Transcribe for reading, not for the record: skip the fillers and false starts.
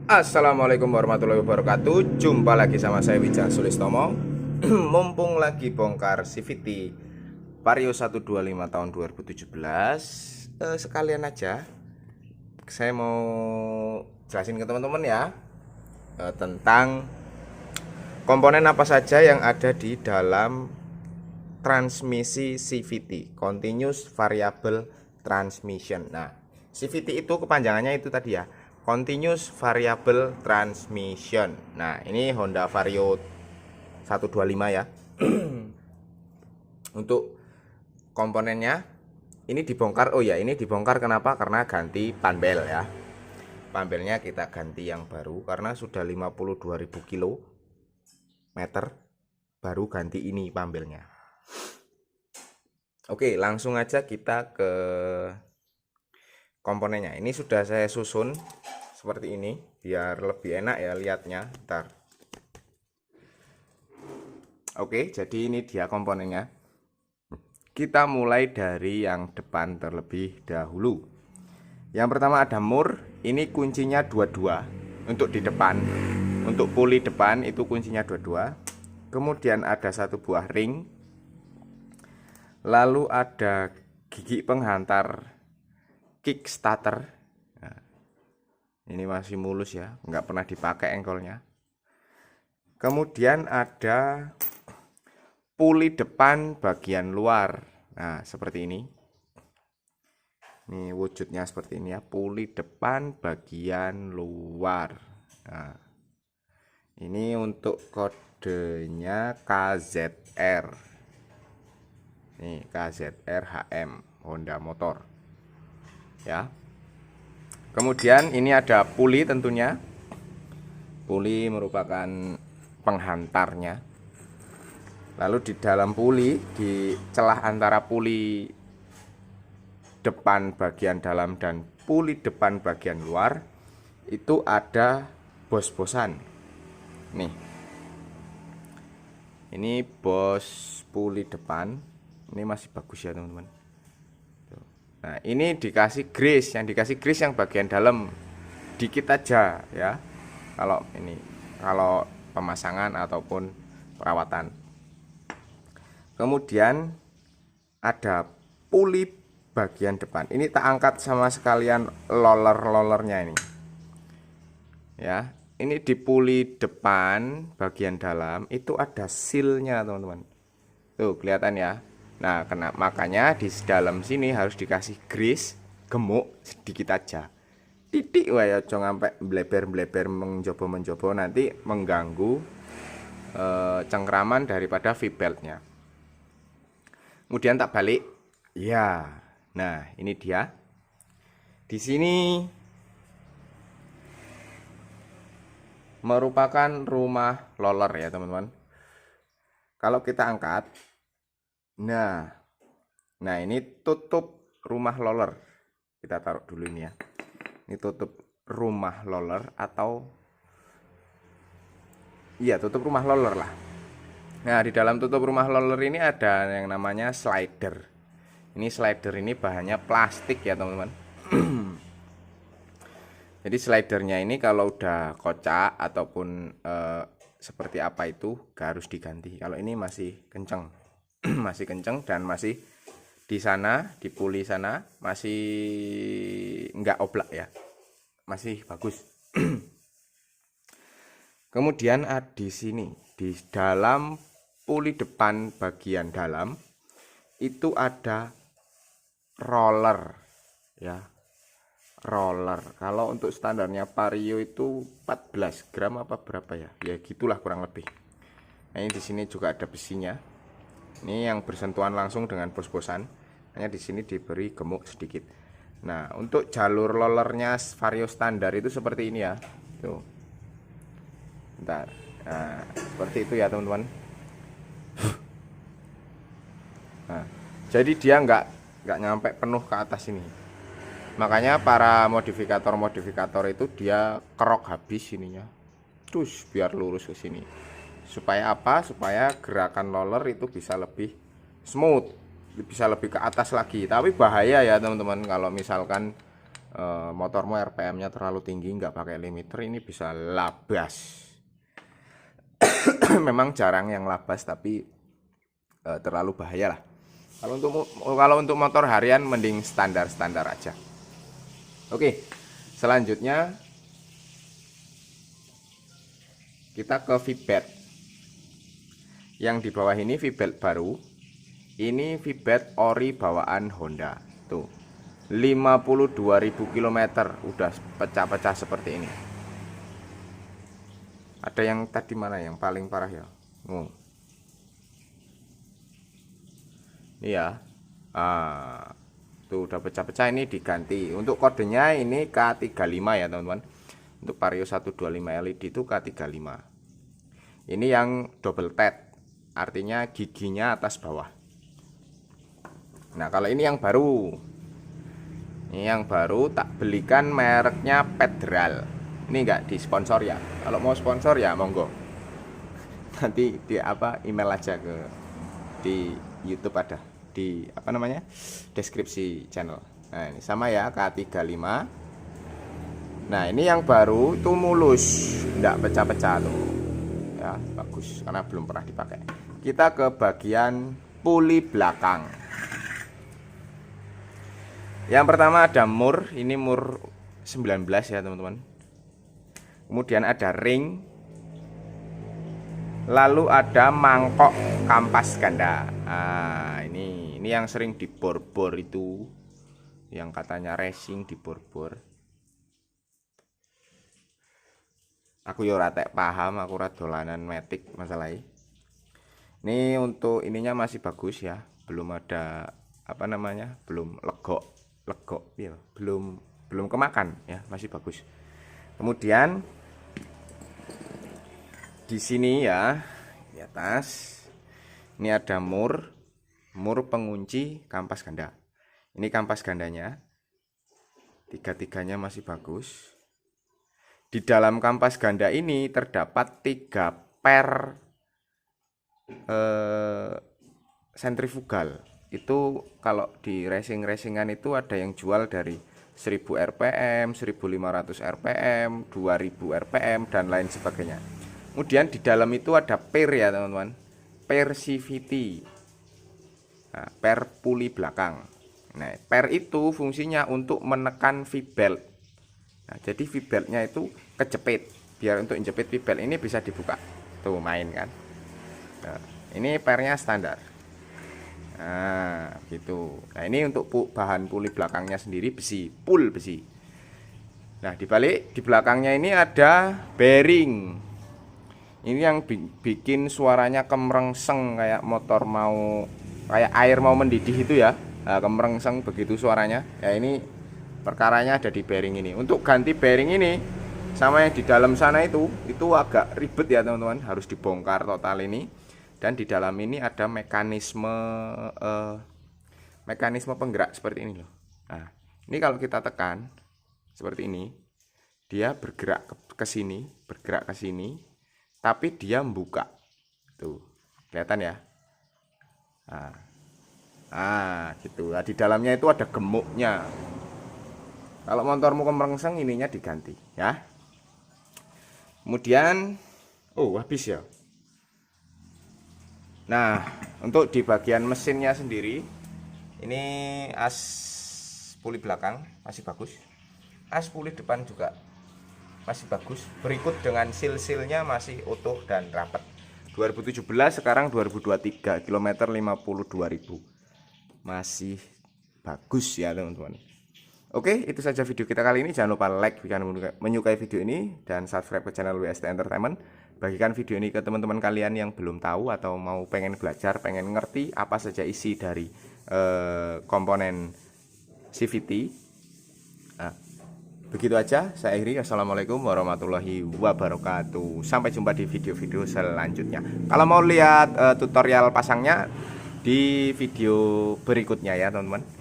Assalamualaikum warahmatullahi wabarakatuh. Jumpa lagi sama saya Wijaya Sulistomo. Mumpung lagi bongkar CVT Vario 125 tahun 2017, sekalian aja saya mau jelasin ke teman-teman ya, tentang komponen apa saja yang ada di dalam transmisi CVT, Continuous Variable Transmission. Nah, CVT itu kepanjangannya itu tadi ya, Continuous Variable Transmission. Nah, ini Honda Vario 125 ya. Untuk komponennya ini dibongkar. Oh ya, ini dibongkar kenapa? Karena ganti panbel ya. Panbelnya kita ganti yang baru karena sudah 52.000 kilometer, baru ganti ini panbelnya. Oke, langsung aja kita ke komponennya. Ini sudah saya susun seperti ini biar lebih enak ya lihatnya. Ntar. Oke, jadi ini dia komponennya. Kita mulai dari yang depan terlebih dahulu. Yang pertama ada mur. Ini kuncinya 22 untuk di depan. Untuk puli depan itu kuncinya 22. Kemudian ada satu buah ring. Lalu ada gigi penghantar kickstarter. Nah, ini masih mulus ya, nggak pernah dipakai engkolnya. Kemudian ada puli depan bagian luar. Nah, seperti ini. Ini wujudnya seperti ini ya, puli depan bagian luar. Nah, ini untuk kodenya KZR. Nih KZR HM Honda Motor ya. Kemudian ini ada puli tentunya. Puli merupakan penghantarnya. Lalu di dalam puli, di celah antara puli depan bagian dalam dan puli depan bagian luar itu ada bos-bosan. Nih. Ini bos puli depan. Ini masih bagus ya teman-teman. Nah, ini dikasih grease. Yang dikasih grease yang bagian dalam dikit aja ya. Kalau pemasangan ataupun perawatan. Kemudian ada puli bagian depan. Ini tak angkat sama sekalian roller-rollernya ini. Ya, ini di puli depan bagian dalam itu ada sealnya teman-teman. Tuh kelihatan ya. Nah, makanya di dalam sini harus dikasih grease gemuk sedikit aja. Titik wae aja sampai bleber-bleber mencoba nanti mengganggu cengkraman daripada V-beltnya. Kemudian tak balik. Ya. Nah, ini dia. Di sini merupakan rumah roller ya, teman-teman. Kalau kita angkat, nah ini tutup rumah roller. Kita taruh dulu ini ya. Ini tutup rumah roller atau iya tutup rumah roller lah. Nah, di dalam tutup rumah roller ini ada yang namanya slider. Ini slider ini bahannya plastik ya teman-teman. Jadi slidernya ini kalau udah kocak ataupun seperti apa itu harus diganti. Kalau ini masih kenceng. Masih kenceng dan masih di sana, di puli sana masih enggak oblak ya. Masih bagus. Kemudian di sini di dalam puli depan bagian dalam itu ada roller ya. Roller. Kalau untuk standarnya Vario itu 14 gram apa berapa ya? Ya gitulah kurang lebih. Nah, ini di sini juga ada besinya. Ini yang bersentuhan langsung dengan bos-bosan. Hanya di sini diberi gemuk sedikit. Nah, untuk jalur rollernya Vario standar itu seperti ini ya. Tuh. Bentar. Nah, seperti itu ya teman-teman. Nah, jadi dia nggak nyampe penuh ke atas ini. Makanya para modifikator itu dia kerok habis ininya. Terus biar lurus ke sini. Supaya apa? Supaya gerakan roller itu bisa lebih smooth, bisa lebih ke atas lagi. Tapi bahaya ya teman-teman kalau misalkan motormu RPM-nya terlalu tinggi, nggak pakai limiter, ini bisa labas. Memang jarang yang labas, tapi terlalu bahaya lah. Kalau untuk motor harian mending standar-standar aja. Oke, selanjutnya kita ke V-bed. Yang di bawah ini V-bed baru. Ini V-bed ori bawaan Honda. Tuh, 52.000 km udah pecah-pecah seperti ini. Ada yang tadi mana yang paling parah ya? Iya. Tuh udah pecah-pecah, ini diganti. Untuk kodenya ini K35 ya teman-teman. Untuk Vario 125 LED itu K35. Ini yang double tet, artinya giginya atas bawah. Nah, kalau ini yang baru. Ini yang baru tak belikan, mereknya Federal. Ini enggak disponsor ya. Kalau mau sponsor ya monggo. Nanti di email aja ke di YouTube, ada di deskripsi channel. Nah, ini sama ya, K35. Nah, ini yang baru itu mulus, enggak pecah-pecah tuh. Ya, bagus karena belum pernah dipakai. Kita ke bagian puli belakang. Yang pertama ada mur, ini mur 19 ya teman-teman. Kemudian ada ring. Lalu ada mangkok kampas ganda. Nah, ini yang sering dibor-bor itu, yang katanya racing dibor-bor. Aku yo ora tek paham, aku ora dolanan metik masalahnya. Ini untuk ininya masih bagus ya, belum ada belum legok ya, belum kemakan ya, masih bagus. Kemudian di sini ya, di atas ini ada mur pengunci kampas ganda. Ini kampas gandanya, tiga-tiganya masih bagus. Di dalam kampas ganda ini terdapat 3 per sentrifugal. Itu kalau di racing-racingan itu ada yang jual dari 1000 rpm, 1500 rpm, 2000 rpm dan lain sebagainya. Kemudian di dalam itu ada per ya teman-teman, per CVT. Nah, per puli belakang. Nah, per itu fungsinya untuk menekan V-belt. Nah, jadi V-beltnya itu kejepit. Biar untuk menjepit V-belt ini bisa dibuka. Tuh, main kan. Nah, ini pernya standar. Nah, gitu. Nah, ini untuk bahan puli belakangnya sendiri besi, full besi. Nah, di belakangnya ini ada bearing. Ini yang bikin suaranya kemerengseng kayak motor kayak air mau mendidih itu ya. Nah, kemerengseng begitu suaranya. Ya, ini perkaranya ada di bearing ini. Untuk ganti bearing ini sama yang di dalam sana itu agak ribet ya teman-teman, harus dibongkar total ini. Dan di dalam ini ada mekanisme penggerak seperti ini loh. Nah, ini kalau kita tekan seperti ini, dia bergerak ke sini, tapi dia membuka. Tuh, kelihatan ya? Nah, gitu. Nah, di dalamnya itu ada gemuknya. Kalau motormu kemerengseng, ininya diganti ya. Kemudian habis ya. Nah, untuk di bagian mesinnya sendiri, ini as puli belakang masih bagus, as puli depan juga masih bagus. Berikut dengan sil-silnya masih utuh dan rapat. 2017 sekarang 2023, kilometer 52.000, masih bagus ya teman-teman. Oke, itu saja video kita kali ini. Jangan lupa like jika menyukai video ini dan subscribe ke channel WST Entertainment. Bagikan video ini ke teman-teman kalian yang belum tahu atau mau pengen belajar, pengen ngerti apa saja isi dari komponen CVT. Nah, begitu aja, saya akhiri. Assalamualaikum warahmatullahi wabarakatuh. Sampai jumpa di video-video selanjutnya. Kalau mau lihat tutorial pasangnya di video berikutnya ya teman-teman.